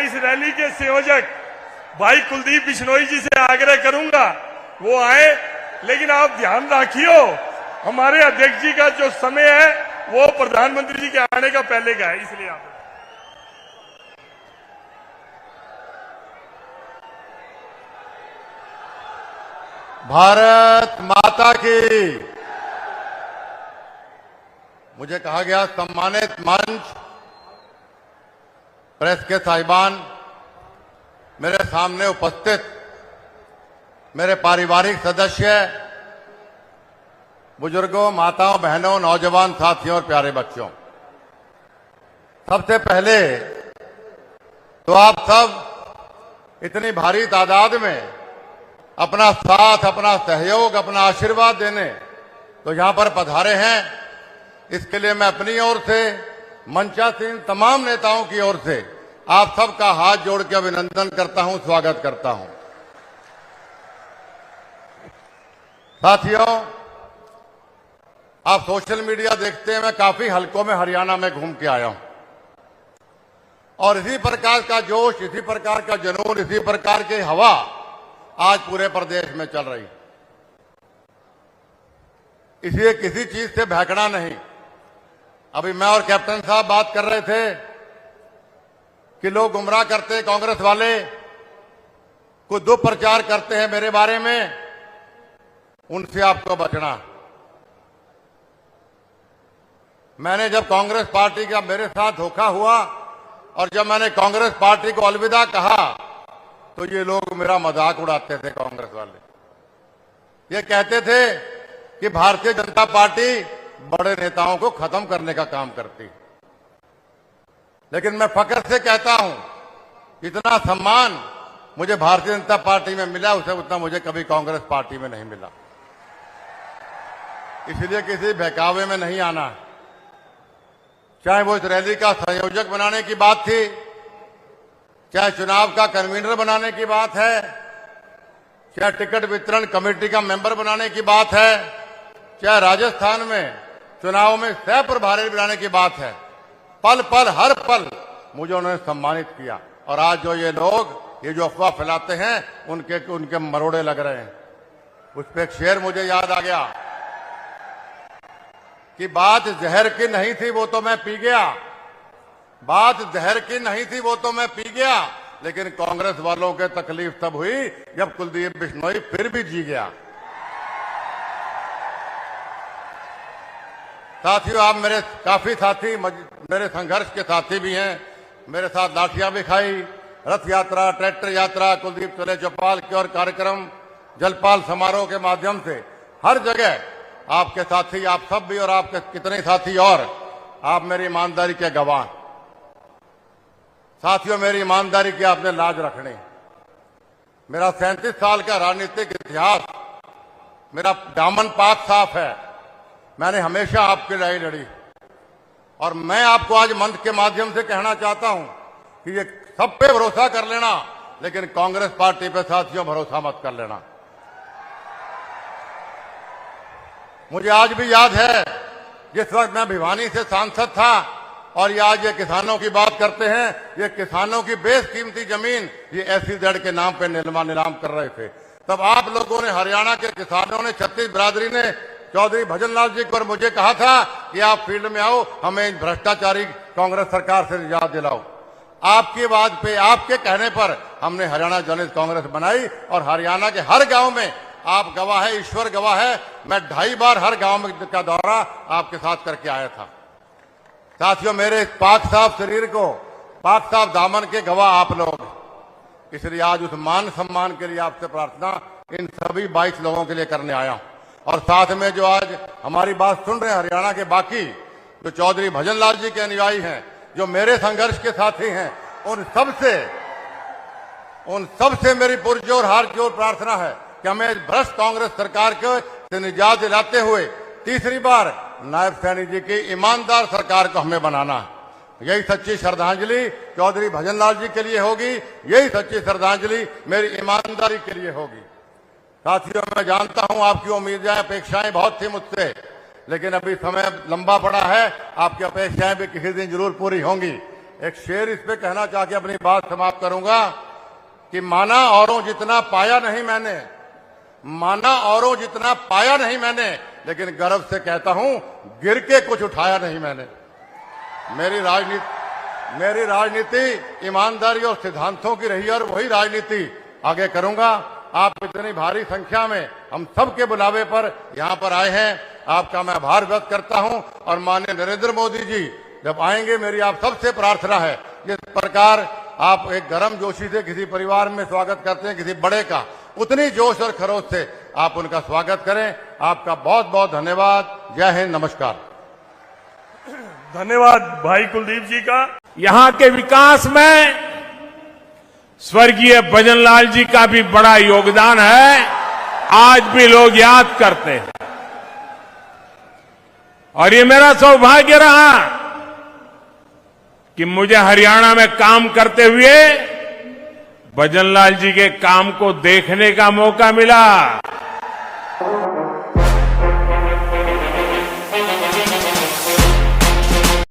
इस रैली के संयोजक भाई कुलदीप बिश्नोई जी से आग्रह करूंगा वो आए, लेकिन आप ध्यान रखियो हमारे अध्यक्ष जी का जो समय है वो प्रधानमंत्री जी के आने का पहले का है, इसलिए आप भारत माता की। मुझे कहा गया सम्मानित मंच, प्रेस के साहिबान, मेरे सामने उपस्थित मेरे पारिवारिक सदस्य, बुजुर्गों, माताओं, बहनों, नौजवान साथियों और प्यारे बच्चों, सबसे पहले तो आप सब इतनी भारी तादाद में अपना साथ, अपना सहयोग, अपना आशीर्वाद देने तो यहां पर पधारे हैं। इसके लिए मैं अपनी ओर से, मंचासीन तमाम नेताओं की ओर से आप सबका हाथ जोड़ के अभिनंदन करता हूं, स्वागत करता हूं। साथियों, आप सोशल मीडिया देखते हैं, मैं काफी हलकों में हरियाणा में घूम के आया हूं और इसी प्रकार का जोश, इसी प्रकार का जुनून, इसी प्रकार की हवा आज पूरे प्रदेश में चल रही। इसलिए किसी चीज से बहकना नहीं। अभी मैं और कैप्टन साहब बात कर रहे थे कि लोग गुमराह करते हैं, कांग्रेस वाले कुछ दुष्प्रचार करते हैं मेरे बारे में, उनसे आपको बचना। मैंने जब कांग्रेस पार्टी का मेरे साथ धोखा हुआ और जब मैंने कांग्रेस पार्टी को अलविदा कहा तो ये लोग मेरा मजाक उड़ाते थे। कांग्रेस वाले ये कहते थे कि भारतीय जनता पार्टी बड़े नेताओं को खत्म करने का काम करती। लेकिन मैं फख्र से कहता हूं, इतना सम्मान मुझे भारतीय जनता पार्टी में मिला, उसे उतना मुझे कभी कांग्रेस पार्टी में नहीं मिला। इसलिए किसी बहकावे में नहीं आना। चाहे वो इस रैली का संयोजक बनाने की बात थी, चाहे चुनाव का कन्वीनर बनाने की बात है, चाहे टिकट वितरण कमेटी का मेंबर बनाने की बात है, चाहे राजस्थान में चुनाव में सह प्रभारी बनाने की बात है, पल पल हर पल मुझे उन्होंने सम्मानित किया। और आज जो ये लोग ये जो अफवाह फैलाते हैं उनके मरोड़े लग रहे हैं। उस पर एक शेर मुझे याद आ गया कि बात जहर की नहीं थी वो तो मैं पी गया, बात जहर की नहीं थी वो तो मैं पी गया, लेकिन कांग्रेस वालों के तकलीफ तब हुई जब कुलदीप बिश्नोई फिर भी जी गया। साथियों, आप मेरे काफी साथी, मेरे संघर्ष के साथी भी हैं, मेरे साथ लाठियां भी खाई, रथ यात्रा, ट्रैक्टर यात्रा, कुलदीप चले चौपाल के और कार्यक्रम, जलपाल समारोह के माध्यम से हर जगह आपके साथी, आप सब भी और आपके कितने साथी और आप मेरी ईमानदारी के गवाह। साथियों, मेरी ईमानदारी की आपने लाज रखनी। मेरा 37 साल का राजनीतिक इतिहास, मेरा दामन पाक साफ है। मैंने हमेशा आपकी लड़ाई लड़ी और मैं आपको आज मंच के माध्यम से कहना चाहता हूं कि ये सब पे भरोसा कर लेना, लेकिन कांग्रेस पार्टी पे साथियों भरोसा मत कर लेना। मुझे आज भी याद है जिस वक्त मैं भिवानी से सांसद था और ये आज ये किसानों की बात करते हैं, ये किसानों की बेशकीमती जमीन ये SEZ के नाम पे नीलाम कर रहे थे। तब आप लोगों ने, हरियाणा के किसानों ने, छत्तीस बिरादरी ने चौधरी भजनलाल जी को और मुझे कहा था कि आप फील्ड में आओ, हमें भ्रष्टाचारी कांग्रेस सरकार से निजात दिलाओ। आपकी बात पे, आपके कहने पर हमने हरियाणा जनहित कांग्रेस बनाई और हरियाणा के हर गांव में, आप गवाह है, ईश्वर गवाह है, मैं 2.5 बार हर गांव में का दौरा आपके साथ करके आया था। साथियों, मेरे पाक साफ शरीर को, पाक साफ दामन के गवाह आप लोग। इसलिए आज उस मान सम्मान के लिए आपसे प्रार्थना इन सभी 22 लोगों के लिए करने आया हूं। और साथ में जो आज हमारी बात सुन रहे हैं हरियाणा के बाकी जो चौधरी भजनलाल जी के अनुयायी हैं, जो मेरे संघर्ष के साथी हैं, उन सबसे मेरी पुरजोर हार की ओर प्रार्थना है कि हमें भ्रष्ट कांग्रेस सरकार के निजात दिलाते हुए तीसरी बार नायब सैनी जी की ईमानदार सरकार को हमें बनाना है। यही सच्ची श्रद्धांजलि चौधरी भजनलाल जी के लिए होगी, यही सच्ची श्रद्धांजलि मेरी ईमानदारी के लिए होगी। साथियों, मैं जानता हूं आपकी उम्मीदें, अपेक्षाएं बहुत थी मुझसे, लेकिन अभी समय लंबा पड़ा है, आपकी अपेक्षाएं भी किसी दिन जरूर पूरी होंगी। एक शेर इस पे कहना चाह के अपनी बात समाप्त करूंगा कि माना औरों जितना पाया नहीं मैंने, माना औरों जितना पाया नहीं मैंने, लेकिन गर्व से कहता हूं गिर के कुछ उठाया नहीं मैंने। मेरी राजनीति ईमानदारी और सिद्धांतों की रही और वही राजनीति आगे करूंगा। आप इतनी भारी संख्या में हम सबके बुलावे पर यहां पर आए हैं, आपका मैं आभार व्यक्त करता हूं। और माननीय नरेंद्र मोदी जी जब आएंगे, मेरी आप सबसे प्रार्थना है, जिस प्रकार आप एक गर्म जोशी से किसी परिवार में स्वागत करते हैं किसी बड़े का, उतनी जोश और खरोश से आप उनका स्वागत करें। आपका बहुत बहुत धन्यवाद। जय हिंद, नमस्कार। धन्यवाद भाई कुलदीप जी का। यहां के विकास में स्वर्गीय भजनलाल जी का भी बड़ा योगदान है, आज भी लोग याद करते हैं। और ये मेरा सौभाग्य रहा कि मुझे हरियाणा में काम करते हुए भजनलाल जी के काम को देखने का मौका मिला।